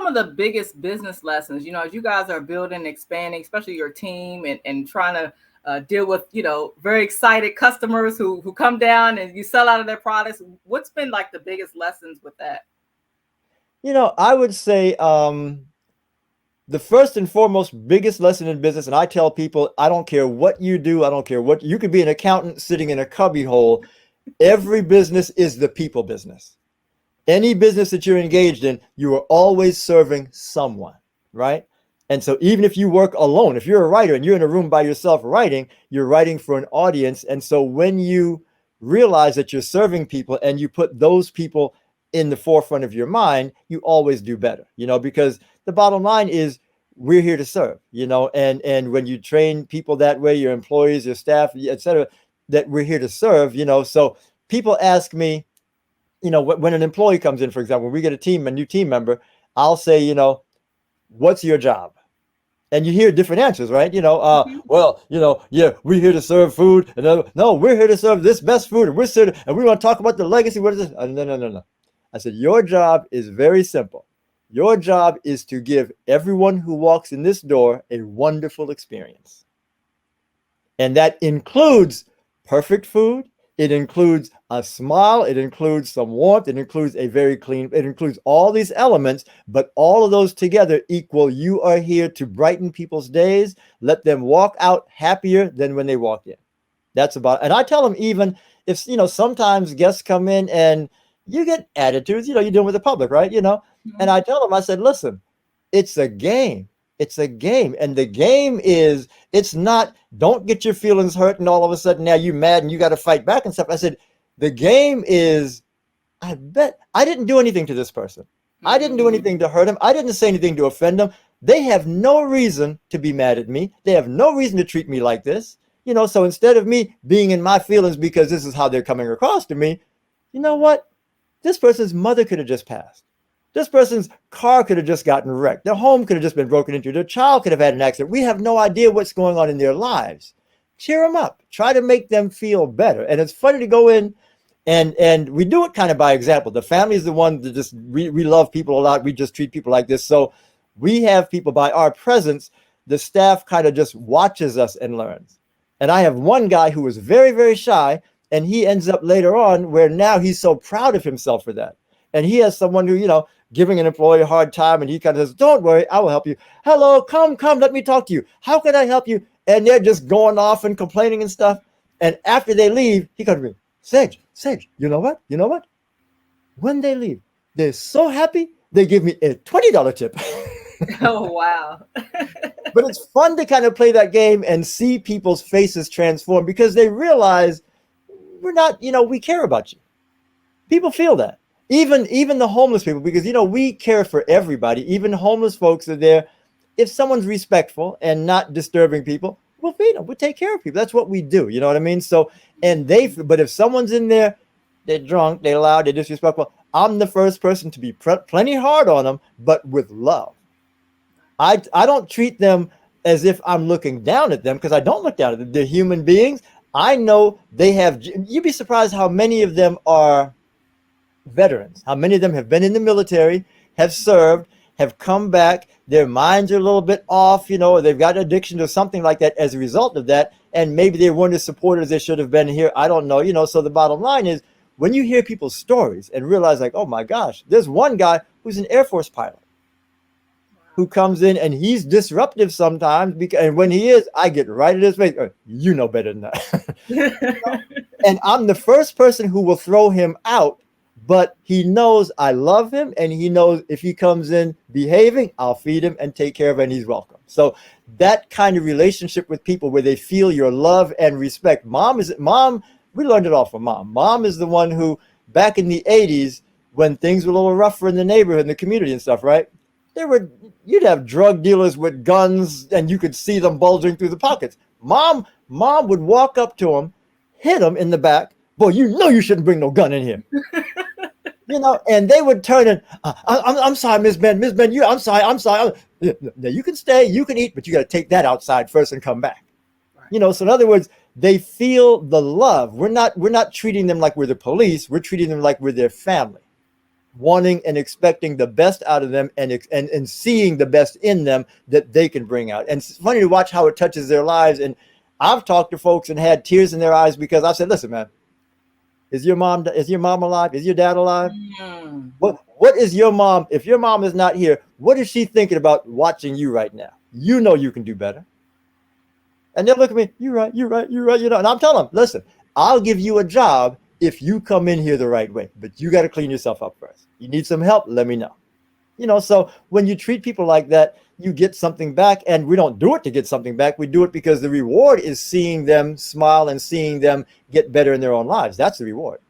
some of the biggest business lessons, as you guys are building, expanding, especially your team and trying to deal with, very excited customers who come down and you sell out of their products? What's been like the biggest lessons with that? I would say the first and foremost biggest lesson in business, and I tell people, I don't care what you do, I don't care what, you could be an accountant sitting in a cubby hole. Every business is the people business. Any business that you're engaged in, you are always serving someone, right? And so even if you work alone, if you're a writer and you're in a room by yourself writing, you're writing for an audience. And so when you realize that you're serving people and you put those people in the forefront of your mind, you always do better, because the bottom line is we're here to serve, and when you train people that way, your employees, your staff, etc., that we're here to serve, so people ask me, when an employee comes in, for example, when we get a new team member, I'll say, what's your job? And you hear different answers, right? Well, yeah, we're here to serve food. And no, we're here to serve this best food. And and we want to talk about the legacy. What is this? No. I said, your job is very simple. Your job is to give everyone who walks in this door a wonderful experience. And that includes perfect food. It includes a smile. It includes some warmth. It includes it includes all these elements, but all of those together equal you are here to brighten people's days. Let them walk out happier than when they walked in. That's about, and I tell them, even if, sometimes guests come in and you get attitudes, you're dealing with the public, right? And I tell them, I said, listen, it's a game. It's a game. And the game is, it's not, don't get your feelings hurt and all of a sudden now you're mad and you got to fight back and stuff. I said, the game is, I bet I didn't do anything to this person. I didn't do anything to hurt him. I didn't say anything to offend them. They have no reason to be mad at me. They have no reason to treat me like this. So instead of me being in my feelings because this is how they're coming across to me, you know what? This person's mother could have just passed. This person's car could have just gotten wrecked. Their home could have just been broken into. Their child could have had an accident. We have no idea what's going on in their lives. Cheer them up. Try to make them feel better. And it's funny to go in and we do it kind of by example. The family is the one that just, we love people a lot. We just treat people like this. So we have people, by our presence, the staff kind of just watches us and learns. And I have one guy who was very, very shy, and he ends up later on where now he's so proud of himself for that. And he has someone who, giving an employee a hard time, and he kind of says, don't worry, I will help you. Hello, come, let me talk to you. How can I help you? And they're just going off and complaining and stuff. And after they leave, he comes to me, Sage, you know what? When they leave, they're so happy, they give me a $20 tip. Oh, wow. But it's fun to kind of play that game and see people's faces transform because they realize we're not, we care about you. People feel that. Even the homeless people, because, we care for everybody. Even homeless folks are there. If someone's respectful and not disturbing people, we'll feed them. We'll take care of people. That's what we do. You know what I mean? So, but if someone's in there, they're drunk, they're loud, they're disrespectful, I'm the first person to be plenty hard on them, but with love. I don't treat them as if I'm looking down at them, because I don't look down at them. They're human beings. I know they have, you'd be surprised how many of them are veterans, how many of them have been in the military, have served, have come back, their minds are a little bit off, or they've got addiction or something like that as a result of that, and maybe they weren't as supportive as they should have been here. I don't know, so the bottom line is, when you hear people's stories and realize like, oh my gosh, there's one guy who's an Air Force pilot who comes in and he's disruptive sometimes, and when he is, I get right at his face. Oh, you know better than that. And I'm the first person who will throw him out, but he knows I love him, and he knows if he comes in behaving, I'll feed him and take care of him, and he's welcome. So that kind of relationship with people where they feel your love and respect. Mom, we learned it all from mom. Mom is the one who, back in the 80s, when things were a little rougher in the neighborhood, in the community and stuff, right? You'd have drug dealers with guns and you could see them bulging through the pockets. Mom would walk up to him, hit him in the back. Boy, you shouldn't bring no gun in here. And they would turn and, I'm sorry, Miss Ben, I'm sorry. Now you can stay, you can eat, but you got to take that outside first and come back. Right. So in other words, they feel the love. We're not treating them like we're the police. We're treating them like we're their family. wanting and expecting the best out of them, and seeing the best in them that they can bring out. And it's funny to watch how it touches their lives. And I've talked to folks and had tears in their eyes because I said, listen, man, is your mom alive? Is your dad alive? Mm. What is your mom? If your mom is not here, what is she thinking about watching you right now? You know you can do better. And they'll look at me, you're right. And I'm telling them, listen, I'll give you a job if you come in here the right way, but you got to clean yourself up first. You need some help, let me know. So when you treat people like that, you get something back. And we don't do it to get something back. We do it because the reward is seeing them smile and seeing them get better in their own lives. That's the reward.